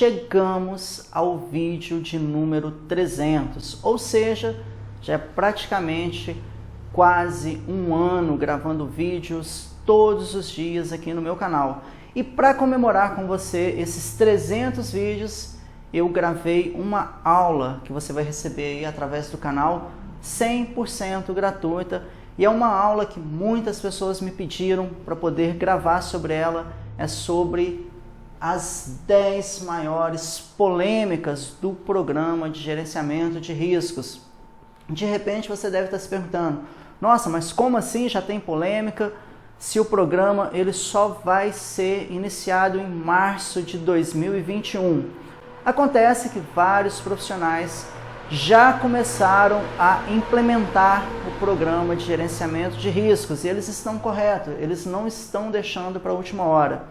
chegamos ao vídeo de número 300, ou seja, já é praticamente quase um ano gravando vídeos todos os dias aqui no meu canal. E para comemorar com você esses 300 vídeos, eu gravei uma aula que você vai receber aí através do canal 100% gratuita. E é uma aula que muitas pessoas me pediram para poder gravar sobre ela. É sobre as 10 maiores polêmicas do programa de gerenciamento de riscos. De repente você deve estar se perguntando, nossa, mas como assim já tem polêmica se o programa ele só vai ser iniciado em março de 2021? Acontece que vários profissionais já começaram a implementar o programa de gerenciamento de riscos e eles estão corretos, eles não estão deixando para a última hora.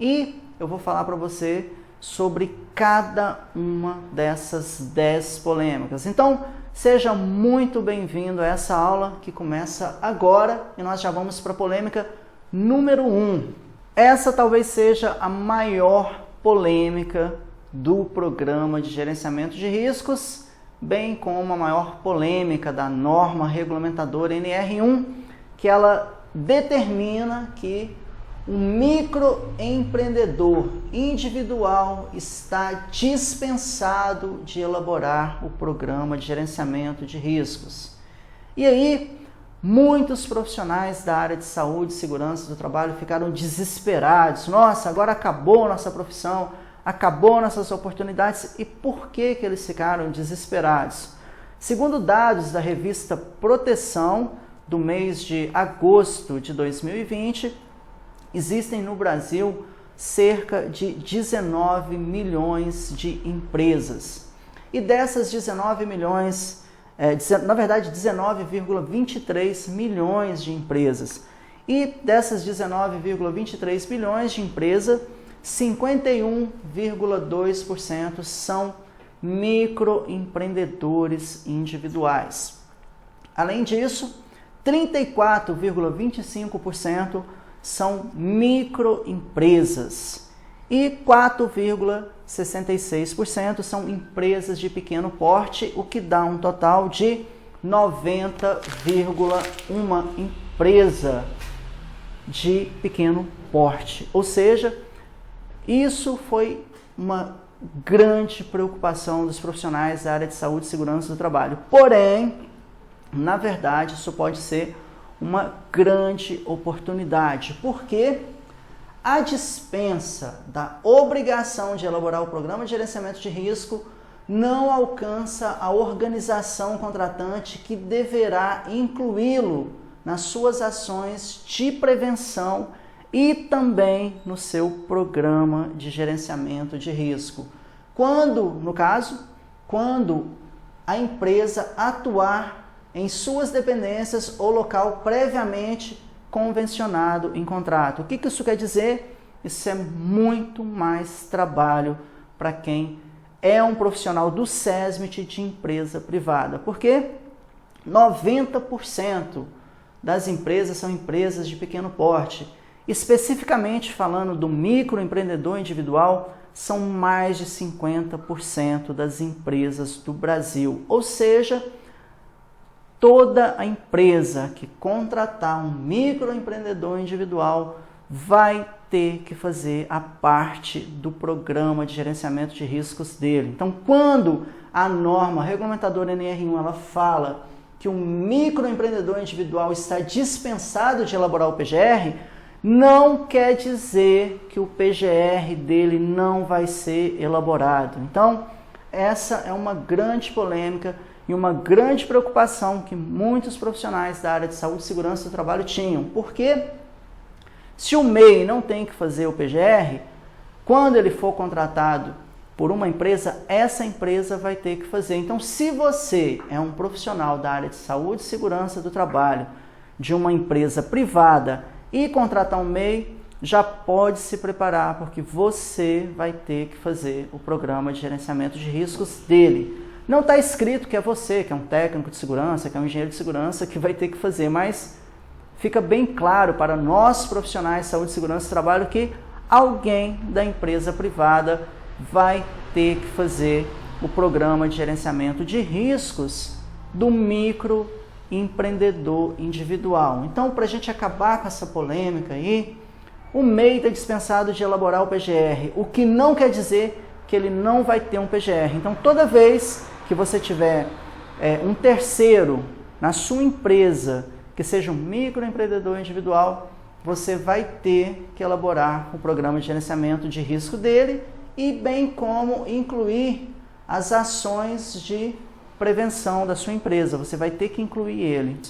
E eu vou falar para você sobre cada uma dessas 10 polêmicas. Então, seja muito bem-vindo a essa aula que começa agora e nós já vamos para a polêmica número 1. Essa talvez seja a maior polêmica do programa de gerenciamento de riscos, bem como a maior polêmica da norma regulamentadora NR1, que ela determina que o microempreendedor individual está dispensado de elaborar o programa de gerenciamento de riscos. E aí, muitos profissionais da área de saúde e segurança do trabalho ficaram desesperados. Nossa, agora acabou nossa profissão, acabou nossas oportunidades. E por que eles ficaram desesperados? Segundo dados da revista Proteção, do mês de agosto de 2020, existem no Brasil cerca de 19 milhões de empresas. E dessas 19 milhões, na verdade 19,23 milhões de empresas. E dessas 19,23 milhões de empresas, 51,2% são microempreendedores individuais. Além disso, 34,25% são microempresas e 4,66% são empresas de pequeno porte, o que dá um total de 90,1 empresa de pequeno porte. Ou seja, isso foi uma grande preocupação dos profissionais da área de saúde e segurança do trabalho. Porém, na verdade, isso pode ser uma grande oportunidade, porque a dispensa da obrigação de elaborar o programa de gerenciamento de risco não alcança a organização contratante que deverá incluí-lo nas suas ações de prevenção e também no seu programa de gerenciamento de risco. Quando a empresa atuar em suas dependências ou local previamente convencionado em contrato. O que isso quer dizer? Isso é muito mais trabalho para quem é um profissional do SESMIT de empresa privada, porque 90% das empresas são empresas de pequeno porte. Especificamente falando do microempreendedor individual, são mais de 50% das empresas do Brasil. Ou seja, toda a empresa que contratar um microempreendedor individual vai ter que fazer a parte do programa de gerenciamento de riscos dele. Então, quando a norma regulamentadora NR1 ela fala que o microempreendedor individual está dispensado de elaborar o PGR, não quer dizer que o PGR dele não vai ser elaborado. Então, essa é uma grande polêmica e uma grande preocupação que muitos profissionais da área de saúde e segurança do trabalho tinham. Porque se o MEI não tem que fazer o PGR, quando ele for contratado por uma empresa, essa empresa vai ter que fazer. Então, se você é um profissional da área de saúde e segurança do trabalho de uma empresa privada e contratar um MEI, já pode se preparar, porque você vai ter que fazer o programa de gerenciamento de riscos dele. Não está escrito que é você, que é um técnico de segurança, que é um engenheiro de segurança, que vai ter que fazer, mas fica bem claro para nós profissionais de saúde e segurança do trabalho que alguém da empresa privada vai ter que fazer o programa de gerenciamento de riscos do microempreendedor individual. Então, para a gente acabar com essa polêmica aí, o MEI está dispensado de elaborar o PGR, o que não quer dizer que ele não vai ter um PGR. Então, toda vez que você tiver um terceiro na sua empresa que seja um microempreendedor individual, você vai ter que elaborar o programa de gerenciamento de risco dele e bem como incluir as ações de prevenção da sua empresa. Você vai ter que incluir ele.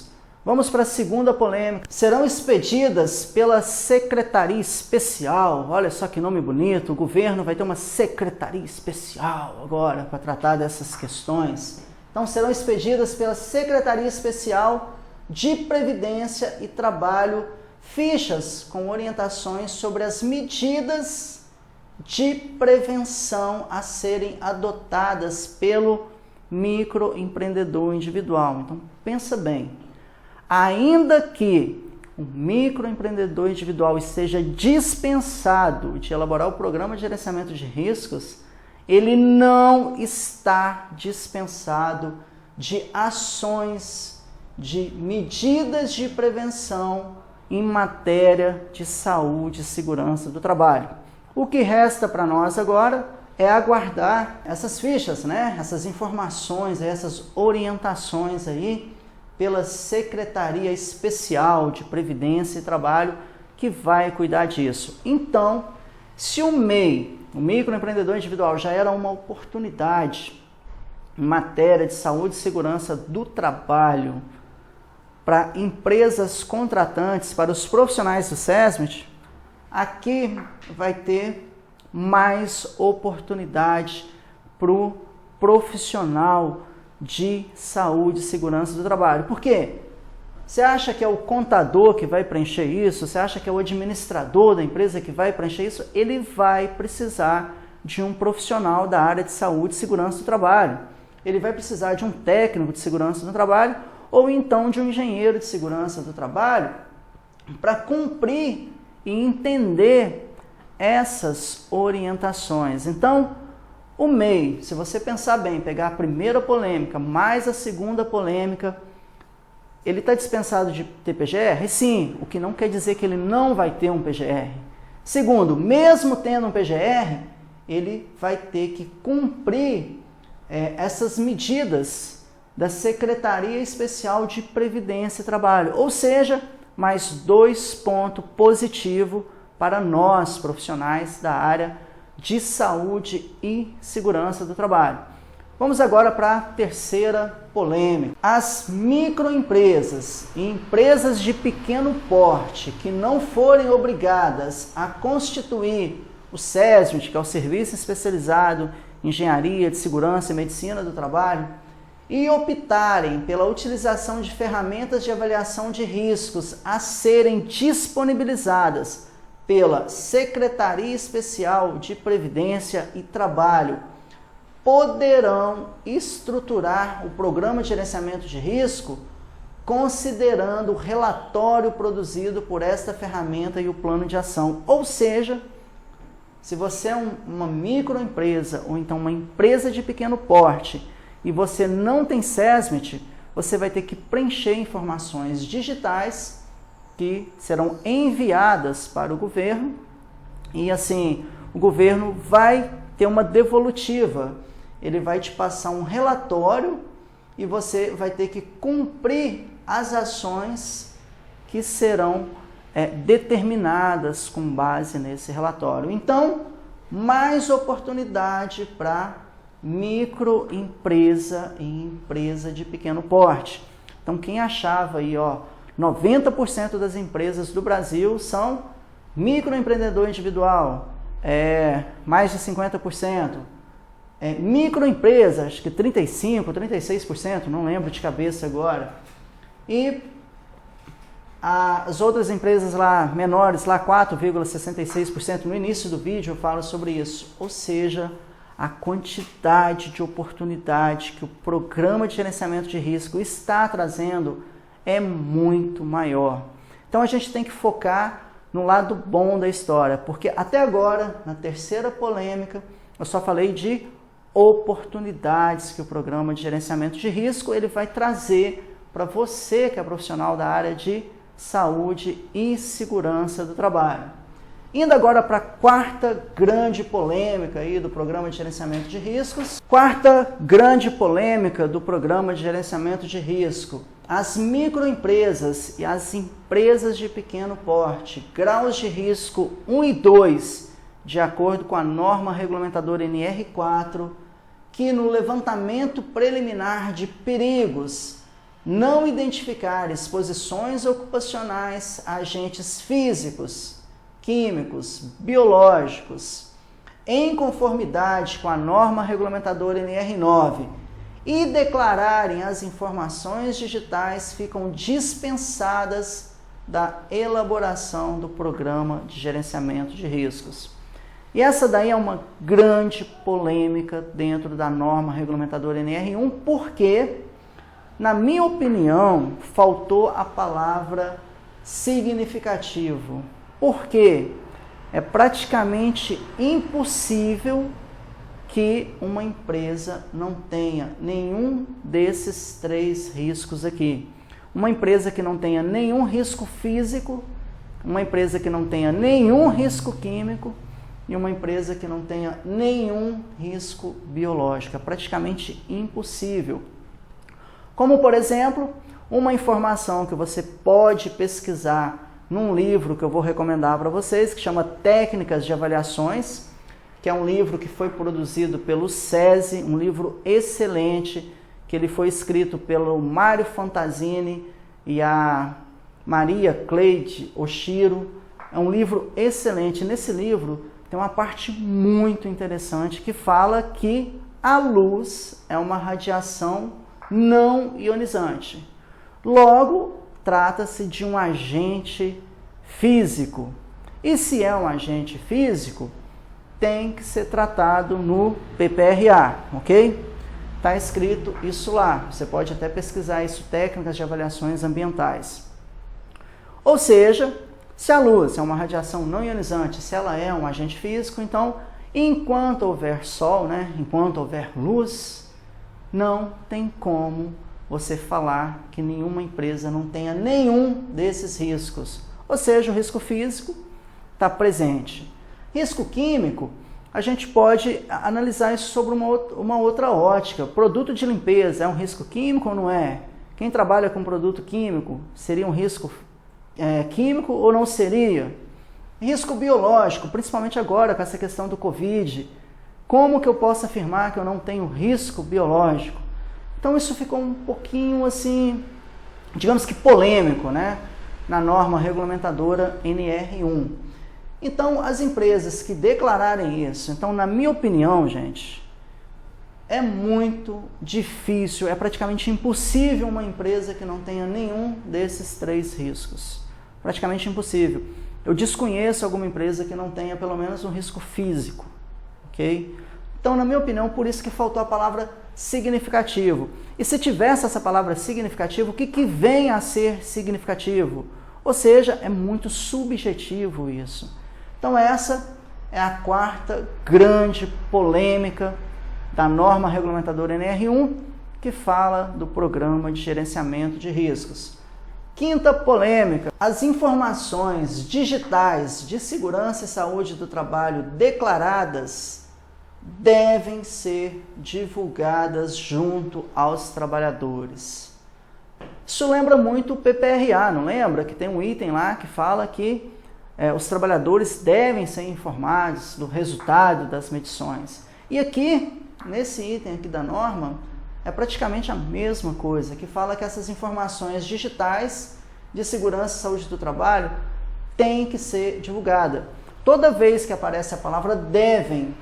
Vamos para a segunda polêmica. Serão expedidas pela Secretaria Especial. Olha só que nome bonito. O governo vai ter uma Secretaria Especial agora para tratar dessas questões. Então, serão expedidas pela Secretaria Especial de Previdência e Trabalho fichas com orientações sobre as medidas de prevenção a serem adotadas pelo microempreendedor individual. Então, pensa bem. Ainda que o microempreendedor individual esteja dispensado de elaborar o programa de gerenciamento de riscos, ele não está dispensado de ações, de medidas de prevenção em matéria de saúde e segurança do trabalho. O que resta para nós agora é aguardar essas fichas, essas informações, essas orientações aí pela Secretaria Especial de Previdência e Trabalho que vai cuidar disso. Então, se o MEI, o microempreendedor individual, já era uma oportunidade em matéria de saúde e segurança do trabalho para empresas contratantes, para os profissionais do SESMIT, aqui vai ter mais oportunidade para o profissional de saúde e segurança do trabalho. Por quê? Você acha que é o contador que vai preencher isso? Você acha que é o administrador da empresa que vai preencher isso? Ele vai precisar de um profissional da área de saúde e segurança do trabalho. Ele vai precisar de um técnico de segurança do trabalho ou então de um engenheiro de segurança do trabalho para cumprir e entender essas orientações. Então, o MEI, se você pensar bem, pegar a primeira polêmica mais a segunda polêmica, ele está dispensado de ter PGR? Sim, o que não quer dizer que ele não vai ter um PGR. Segundo, mesmo tendo um PGR, ele vai ter que cumprir essas medidas da Secretaria Especial de Previdência e Trabalho. Ou seja, mais 2 pontos positivos para nós, profissionais da área de saúde e segurança do trabalho. Vamos agora para a terceira polêmica. As microempresas e empresas de pequeno porte que não forem obrigadas a constituir o SESMIT, que é o Serviço Especializado em Engenharia de Segurança e Medicina do Trabalho, e optarem pela utilização de ferramentas de avaliação de riscos a serem disponibilizadas pela Secretaria Especial de Previdência e Trabalho, poderão estruturar o programa de gerenciamento de risco considerando o relatório produzido por esta ferramenta e o plano de ação. Ou seja, se você é uma microempresa ou então uma empresa de pequeno porte e você não tem SESMIT, você vai ter que preencher informações digitais que serão enviadas para o governo e assim, o governo vai ter uma devolutiva. Ele vai te passar um relatório e você vai ter que cumprir as ações que serão determinadas com base nesse relatório. Então, mais oportunidade para microempresa e empresa de pequeno porte. Então, quem achava aí, 90% das empresas do Brasil são microempreendedor individual, mais de 50%. Microempresa, acho que 35%, 36%, não lembro de cabeça agora. E as outras empresas lá menores, lá 4,66%. No início do vídeo eu falo sobre isso. Ou seja, a quantidade de oportunidade que o programa de gerenciamento de risco está trazendo é muito maior. Então a gente tem que focar no lado bom da história, porque até agora, na terceira polêmica, Eu só falei de oportunidades que o programa de gerenciamento de risco ele vai trazer para você que é profissional da área de saúde e segurança do trabalho. Indo agora para a quarta grande polêmica aí do programa de gerenciamento de riscos. Quarta grande polêmica do programa de gerenciamento de risco. As microempresas e as empresas de pequeno porte, graus de risco 1 e 2, de acordo com a norma regulamentadora NR4, que no levantamento preliminar de perigos não identificar exposições ocupacionais a agentes físicos, químicos, biológicos, em conformidade com a norma regulamentadora NR9 e declararem as informações digitais, ficam dispensadas da elaboração do programa de gerenciamento de riscos. E essa daí é uma grande polêmica dentro da norma regulamentadora NR1, porque, na minha opinião, faltou a palavra significativo. Por quê? É praticamente impossível que uma empresa não tenha nenhum desses 3 riscos aqui. Uma empresa que não tenha nenhum risco físico, uma empresa que não tenha nenhum risco químico e uma empresa que não tenha nenhum risco biológico. É praticamente impossível. Como, por exemplo, uma informação que você pode pesquisar num livro que eu vou recomendar para vocês, que chama Técnicas de Avaliações, que é um livro que foi produzido pelo SESI, um livro excelente, que ele foi escrito pelo Mário Fantasini e a Maria Cleide Oshiro. É um livro excelente. Nesse livro tem uma parte muito interessante que fala que a luz é uma radiação não ionizante. Logo, trata-se de um agente físico. E se é um agente físico, tem que ser tratado no PPRA, ok? Está escrito isso lá. Você pode até pesquisar isso, técnicas de avaliações ambientais. Ou seja, se a luz é uma radiação não ionizante, se ela é um agente físico, então, enquanto houver sol, enquanto houver luz, não tem como você falar que nenhuma empresa não tenha nenhum desses riscos. Ou seja, o risco físico está presente. Risco químico, a gente pode analisar isso sobre uma outra ótica. Produto de limpeza é um risco químico ou não é? Quem trabalha com produto químico seria um risco químico ou não seria? Risco biológico, principalmente agora com essa questão do Covid. Como que eu posso afirmar que eu não tenho risco biológico? Então isso ficou um pouquinho assim, digamos que polêmico, na norma regulamentadora NR1. Então, as empresas que declararem isso, então, na minha opinião, gente, é muito difícil, é praticamente impossível uma empresa que não tenha nenhum desses 3 riscos. Praticamente impossível. Eu desconheço alguma empresa que não tenha pelo menos um risco físico, ok? Então, na minha opinião, por isso que faltou a palavra significativo. E se tivesse essa palavra significativo, o que vem a ser significativo? Ou seja, é muito subjetivo isso. Então essa é a quarta grande polêmica da norma regulamentadora NR1, que fala do programa de gerenciamento de riscos. Quinta polêmica: as informações digitais de segurança e saúde do trabalho declaradas devem ser divulgadas junto aos trabalhadores. Isso lembra muito o PPRA, não lembra? Que tem um item lá que fala que os trabalhadores devem ser informados do resultado das medições. E aqui, nesse item aqui da norma, é praticamente a mesma coisa, que fala que essas informações digitais de segurança e saúde do trabalho têm que ser divulgadas. Toda vez que aparece a palavra devem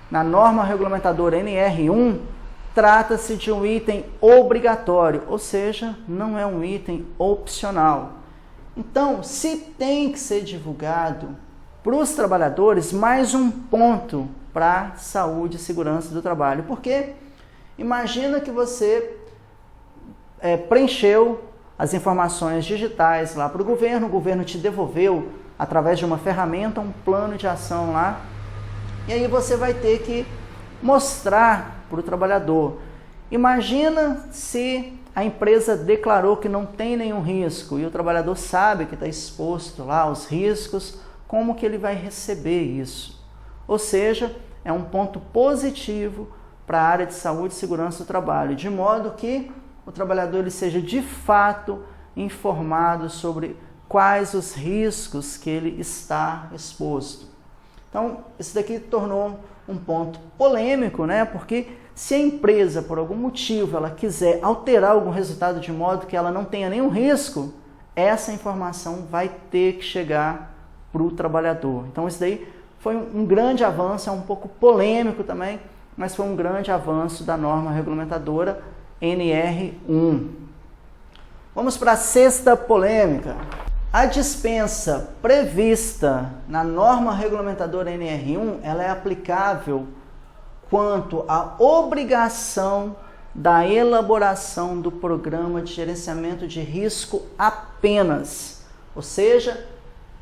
na norma regulamentadora NR1, trata-se de um item obrigatório, ou seja, não é um item opcional. Então, se tem que ser divulgado para os trabalhadores, mais um ponto para a saúde e segurança do trabalho. Porque imagina que você preencheu as informações digitais lá para o governo te devolveu, através de uma ferramenta, um plano de ação lá, e aí você vai ter que mostrar para o trabalhador. Imagina se a empresa declarou que não tem nenhum risco e o trabalhador sabe que está exposto lá aos riscos, como que ele vai receber isso? Ou seja, é um ponto positivo para a área de saúde e segurança do trabalho, de modo que o trabalhador ele seja de fato informado sobre quais os riscos que ele está exposto. Então, isso daqui tornou um ponto polêmico, né? Porque se a empresa, por algum motivo, ela quiser alterar algum resultado de modo que ela não tenha nenhum risco, essa informação vai ter que chegar para o trabalhador. Então, isso daí foi um grande avanço, é um pouco polêmico também, mas foi um grande avanço da norma regulamentadora NR1. Vamos para a sexta polêmica. A dispensa prevista na norma regulamentadora NR1, ela é aplicável quanto à obrigação da elaboração do programa de gerenciamento de risco apenas. Ou seja,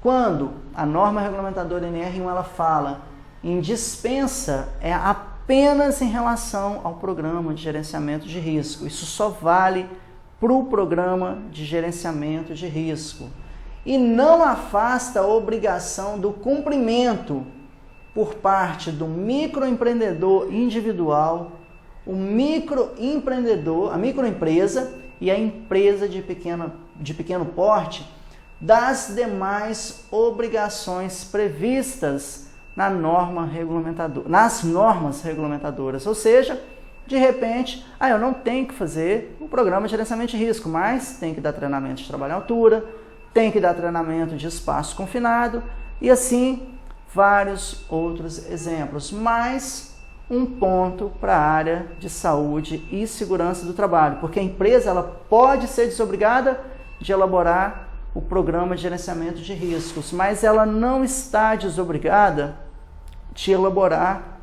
quando a norma regulamentadora NR1 ela fala em dispensa, é apenas em relação ao programa de gerenciamento de risco. Isso só vale para o programa de gerenciamento de risco. E não afasta a obrigação do cumprimento por parte do microempreendedor individual, o microempreendedor, a microempresa e a empresa de pequeno porte das demais obrigações previstas nas normas regulamentadoras. Ou seja, de repente, eu não tenho que fazer um programa de gerenciamento de risco, mas tem que dar treinamento de trabalho em altura, tem que dar treinamento de espaço confinado e assim vários outros exemplos. Mais um ponto para a área de saúde e segurança do trabalho, porque a empresa ela pode ser desobrigada de elaborar o programa de gerenciamento de riscos, mas ela não está desobrigada de elaborar,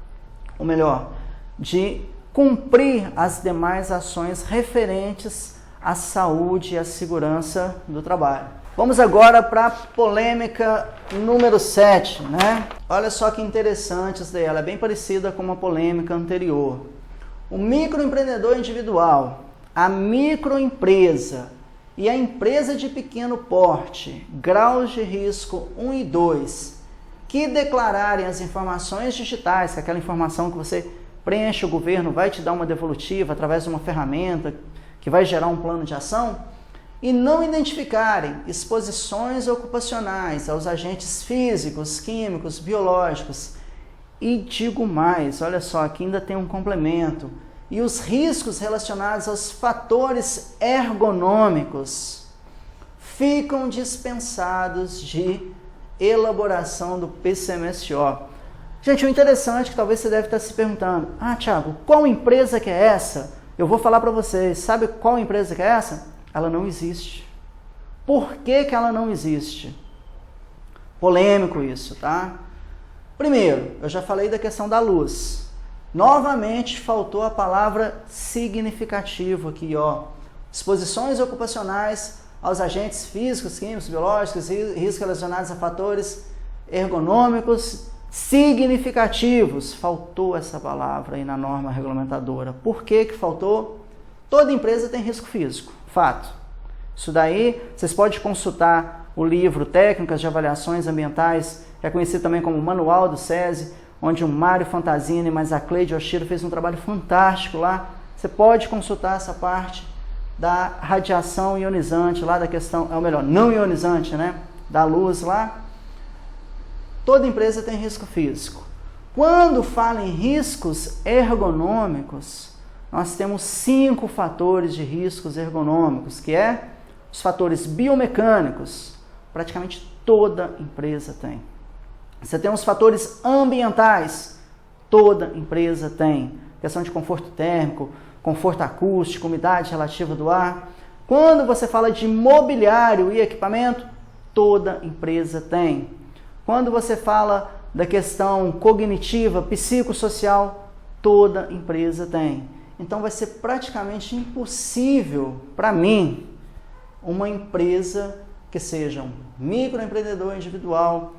ou melhor, de cumprir as demais ações referentes à saúde e à segurança do trabalho. Vamos agora para a polêmica número 7, né? Olha só que interessante isso daí, ela é bem parecida com uma polêmica anterior. O microempreendedor individual, a microempresa e a empresa de pequeno porte, graus de risco 1 e 2, que declararem as informações digitais, que é aquela informação que você preenche, o governo vai te dar uma devolutiva através de uma ferramenta que vai gerar um plano de ação, e não identificarem exposições ocupacionais aos agentes físicos, químicos, biológicos. E digo mais, olha só, aqui ainda tem um complemento. E os riscos relacionados aos fatores ergonômicos ficam dispensados de elaboração do PCMSO. Gente, o interessante é que talvez você deve estar se perguntando, Thiago, qual empresa que é essa? Eu vou falar para vocês, sabe qual empresa que é essa? Ela não existe. Por que que ela não existe? Polêmico isso, tá? Primeiro, eu já falei da questão da luz. Novamente faltou a palavra significativo aqui, ó. Exposições ocupacionais aos agentes físicos, químicos, biológicos, riscos relacionados a fatores ergonômicos significativos. Faltou essa palavra aí na norma regulamentadora. Por que que faltou? Toda empresa tem risco físico, fato. Isso daí, vocês podem consultar o livro Técnicas de Avaliações Ambientais, que é conhecido também como Manual do SESI, onde o Mário Fantasini, mas a Cleide Oshiro fez um trabalho fantástico lá. Você pode consultar essa parte da radiação ionizante, lá da questão, ou melhor, não ionizante, né? Da luz lá. Toda empresa tem risco físico. Quando fala em riscos ergonômicos, nós temos 5 fatores de riscos ergonômicos, que é os fatores biomecânicos, praticamente toda empresa tem. Você tem os fatores ambientais, toda empresa tem. Questão de conforto térmico, conforto acústico, umidade relativa do ar. Quando você fala de mobiliário e equipamento, toda empresa tem. Quando você fala da questão cognitiva, psicossocial, toda empresa tem. Então vai ser praticamente impossível para mim uma empresa que seja um microempreendedor individual,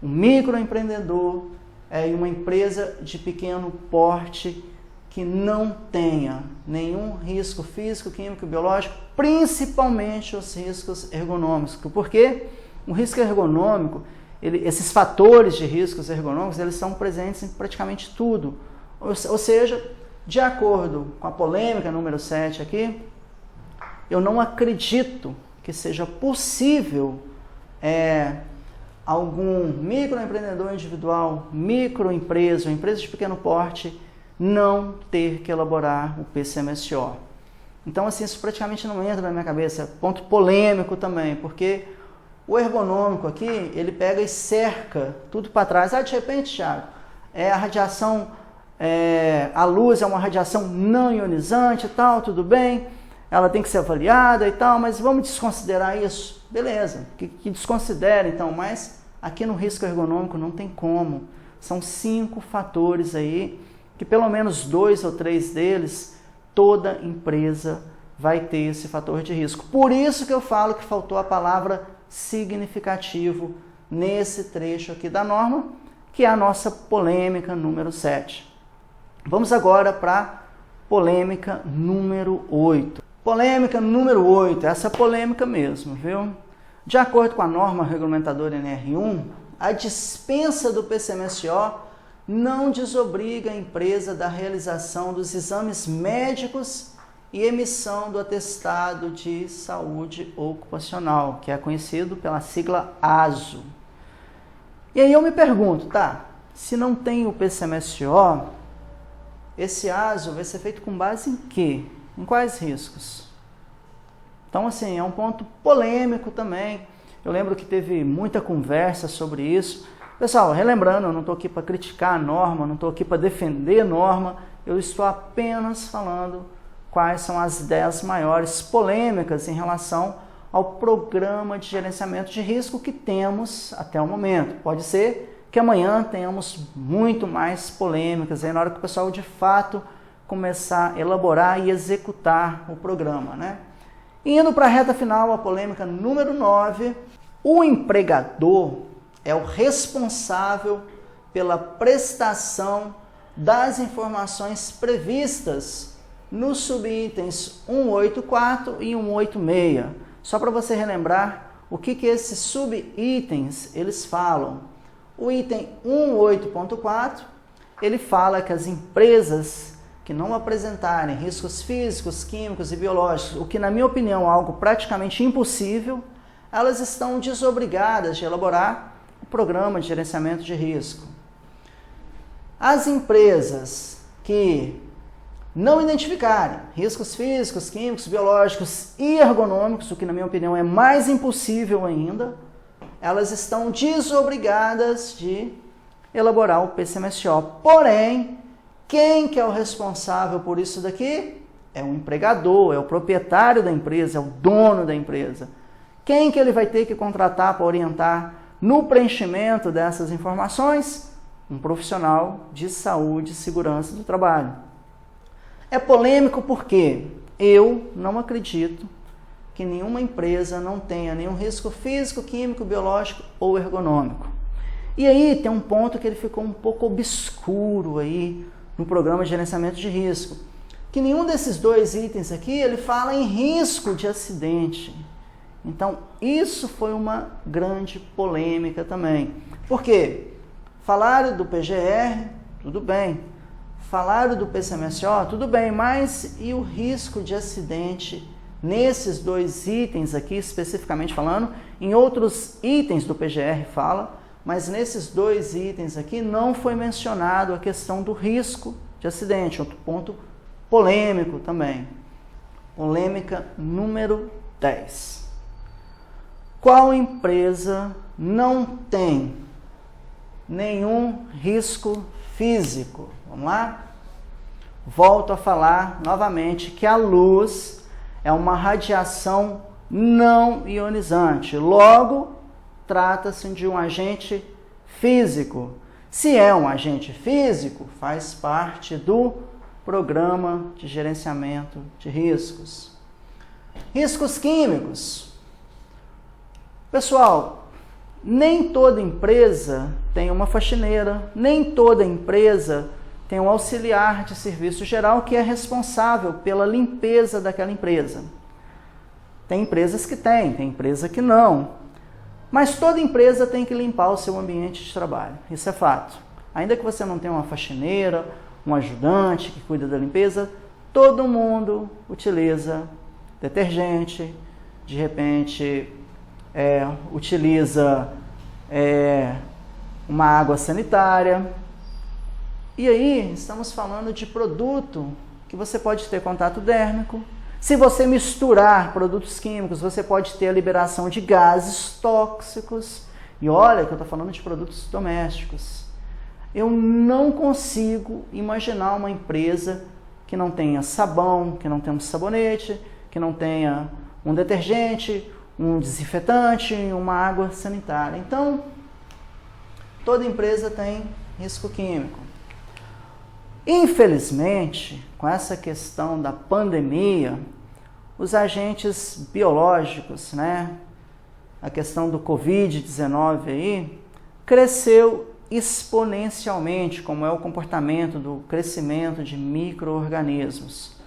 um microempreendedor, em uma empresa de pequeno porte que não tenha nenhum risco físico, químico, biológico, principalmente os riscos ergonômicos. Por quê? O risco ergonômico, esses fatores de riscos ergonômicos, eles estão presentes em praticamente tudo. Ou seja, de acordo com a polêmica número 7 aqui, eu não acredito que seja possível algum microempreendedor individual, microempresa ou empresa de pequeno porte não ter que elaborar o PCMSO. Então, assim, isso praticamente não entra na minha cabeça. Ponto polêmico também, porque o ergonômico aqui, ele pega e cerca tudo para trás. De repente, Thiago, a radiação, a luz é uma radiação não ionizante e tal, tudo bem, ela tem que ser avaliada e tal, mas vamos desconsiderar isso? Beleza, que desconsidere então, mas aqui no risco ergonômico não tem como. São 5 fatores aí, que pelo menos 2 ou 3 deles, toda empresa vai ter esse fator de risco. Por isso que eu falo que faltou a palavra significativo nesse trecho aqui da norma, que é a nossa polêmica número 7. Vamos agora para polêmica número 8. Polêmica número 8, essa polêmica mesmo, viu? De acordo com a norma regulamentadora NR1, a dispensa do PCMSO não desobriga a empresa da realização dos exames médicos e emissão do atestado de saúde ocupacional, que é conhecido pela sigla ASO. E aí eu me pergunto, se não tem o PCMSO, esse ASO vai ser feito com base em quê? Em quais riscos? Então, assim, é um ponto polêmico também. Eu lembro que teve muita conversa sobre isso. Pessoal, relembrando, eu não estou aqui para criticar a norma, não estou aqui para defender a norma, eu estou apenas falando quais são as 10 maiores polêmicas em relação ao programa de gerenciamento de risco que temos até o momento. Pode ser que amanhã tenhamos muito mais polêmicas, aí na hora que o pessoal de fato começar a elaborar e executar o programa, né? Indo para a reta final, a polêmica número 9, o empregador é o responsável pela prestação das informações previstas nos subitens 184 e 186. Só para você relembrar o que esses subitens eles falam. O item 18.4, ele fala que as empresas que não apresentarem riscos físicos, químicos e biológicos, o que na minha opinião é algo praticamente impossível, elas estão desobrigadas de elaborar o programa de gerenciamento de risco. As empresas que não identificarem riscos físicos, químicos, biológicos e ergonômicos, o que na minha opinião é mais impossível ainda, elas estão desobrigadas de elaborar o PCMSO. Porém, quem que é o responsável por isso daqui? É o empregador, é o proprietário da empresa, é o dono da empresa. Quem que ele vai ter que contratar para orientar no preenchimento dessas informações? Um profissional de saúde e segurança do trabalho. É polêmico porque eu não acredito que nenhuma empresa não tenha nenhum risco físico, químico, biológico ou ergonômico. E aí tem um ponto que ele ficou um pouco obscuro aí no programa de gerenciamento de risco, que nenhum desses 2 itens aqui ele fala em risco de acidente. Então, isso foi uma grande polêmica também. Por quê? Falaram do PGR, tudo bem. Falaram do PCMSO, tudo bem, mas e o risco de acidente nesses 2 itens aqui, especificamente falando? Em outros itens do PGR fala, mas nesses 2 itens aqui não foi mencionado a questão do risco de acidente, outro ponto polêmico também. Polêmica número 10. Qual empresa não tem nenhum risco físico? Vamos lá? Volto a falar novamente que a luz é uma radiação não ionizante. Logo, trata-se de um agente físico. Se é um agente físico, faz parte do programa de gerenciamento de riscos. Riscos químicos. Pessoal, Nem toda empresa tem uma faxineira, nem toda empresa tem um auxiliar de serviço geral que é responsável pela limpeza daquela empresa. Tem empresas que tem empresa que não. Mas toda empresa tem que limpar o seu ambiente de trabalho, isso é fato. Ainda que você não tenha uma faxineira, um ajudante que cuida da limpeza, todo mundo utiliza detergente, de repente utiliza uma água sanitária. E aí estamos falando de produto que você pode ter contato dérmico. Se você misturar produtos químicos, você pode ter a liberação de gases tóxicos. E olha que eu estou falando de produtos domésticos. Eu não consigo imaginar uma empresa que não tenha sabão, que não tenha um sabonete, que não tenha um detergente, um desinfetante, uma água sanitária. Então, toda empresa tem risco químico. Infelizmente, com essa questão da pandemia, os agentes biológicos, a questão do Covid-19 aí, cresceu exponencialmente, como é o comportamento do crescimento de micro-organismos.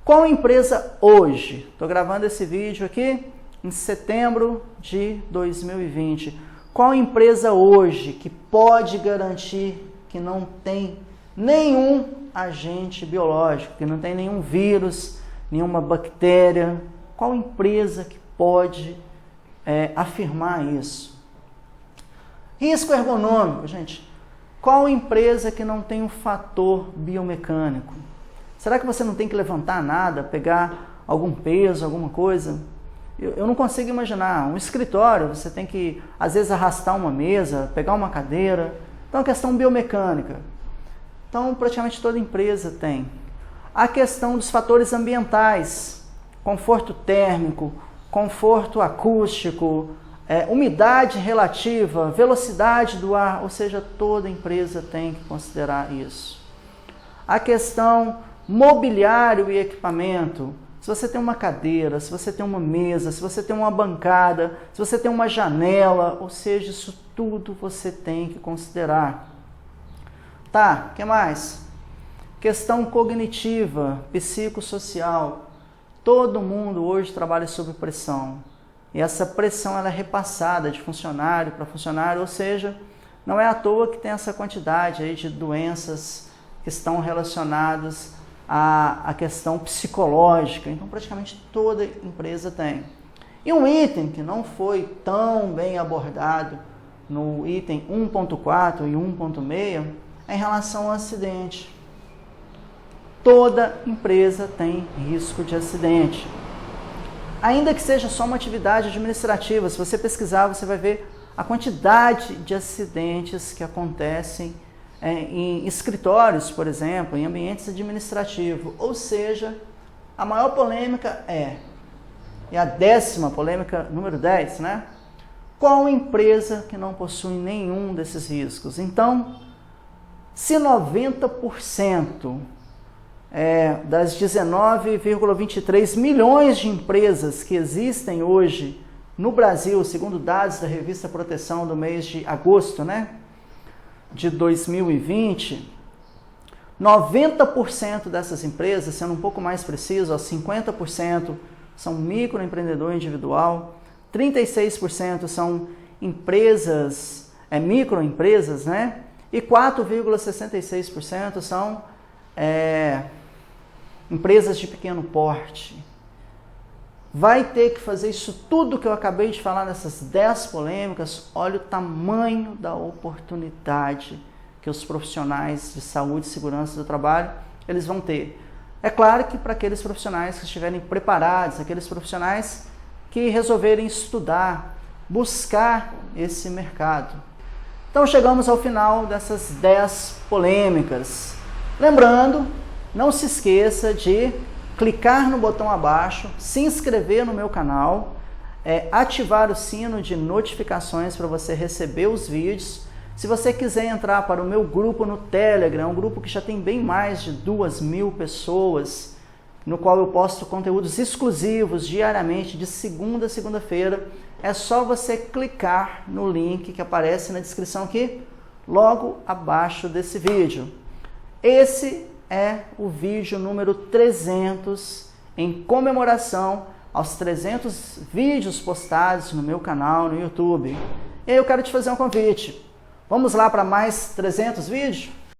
Qual empresa hoje? Estou gravando esse vídeo aqui em setembro de 2020. Qual empresa hoje que pode garantir que não tem nenhum agente biológico, que não tem nenhum vírus, nenhuma bactéria? Qual empresa que pode afirmar isso? Risco ergonômico, gente. Qual empresa que não tem um fator biomecânico? Será que você não tem que levantar nada, pegar algum peso, alguma coisa? Eu não consigo imaginar. Um escritório, você tem que, às vezes, arrastar uma mesa, pegar uma cadeira. Então, a questão biomecânica. Então, praticamente toda empresa tem. A questão dos fatores ambientais, conforto térmico, conforto acústico, umidade relativa, velocidade do ar, ou seja, toda empresa tem que considerar isso. A questão mobiliário e equipamento, se você tem uma cadeira, se você tem uma mesa, se você tem uma bancada, se você tem uma janela, ou seja, isso tudo você tem que considerar. Tá, o que mais? Questão cognitiva, psicossocial. Todo mundo hoje trabalha sob pressão. E essa pressão ela é repassada de funcionário para funcionário, ou seja, não é à toa que tem essa quantidade aí de doenças que estão relacionadas à questão psicológica. Então, praticamente toda empresa tem. E um item que não foi tão bem abordado no item 1.4 e 1.6 é em relação ao acidente. Toda empresa tem risco de acidente. Ainda que seja só uma atividade administrativa, se você pesquisar, você vai ver a quantidade de acidentes que acontecem em escritórios, por exemplo, em ambientes administrativos. Ou seja, a maior polêmica é a 10ª polêmica, número 10, Qual empresa que não possui nenhum desses riscos? Então, se 90% das 19,23 milhões de empresas que existem hoje no Brasil, segundo dados da revista Proteção do mês de agosto, de 2020, 90% dessas empresas, sendo um pouco mais preciso, 50% são microempreendedor individual, 36% são empresas, microempresas, e 4,66% são empresas de pequeno porte. Vai ter que fazer isso tudo que eu acabei de falar nessas 10 polêmicas. Olha o tamanho da oportunidade que os profissionais de saúde e segurança do trabalho eles vão ter. É claro que para aqueles profissionais que estiverem preparados, aqueles profissionais que resolverem estudar, buscar esse mercado. Então chegamos ao final dessas 10 polêmicas. Lembrando, não se esqueça de clicar no botão abaixo, se inscrever no meu canal, ativar o sino de notificações para você receber os vídeos. Se você quiser entrar para o meu grupo no Telegram, um grupo que já tem bem mais de 2.000 pessoas, no qual eu posto conteúdos exclusivos diariamente, de segunda a segunda-feira, é só você clicar no link que aparece na descrição aqui, logo abaixo desse vídeo. Esse é o vídeo número 300 em comemoração aos 300 vídeos postados no meu canal no YouTube. E aí eu quero te fazer um convite. Vamos lá para mais 300 vídeos?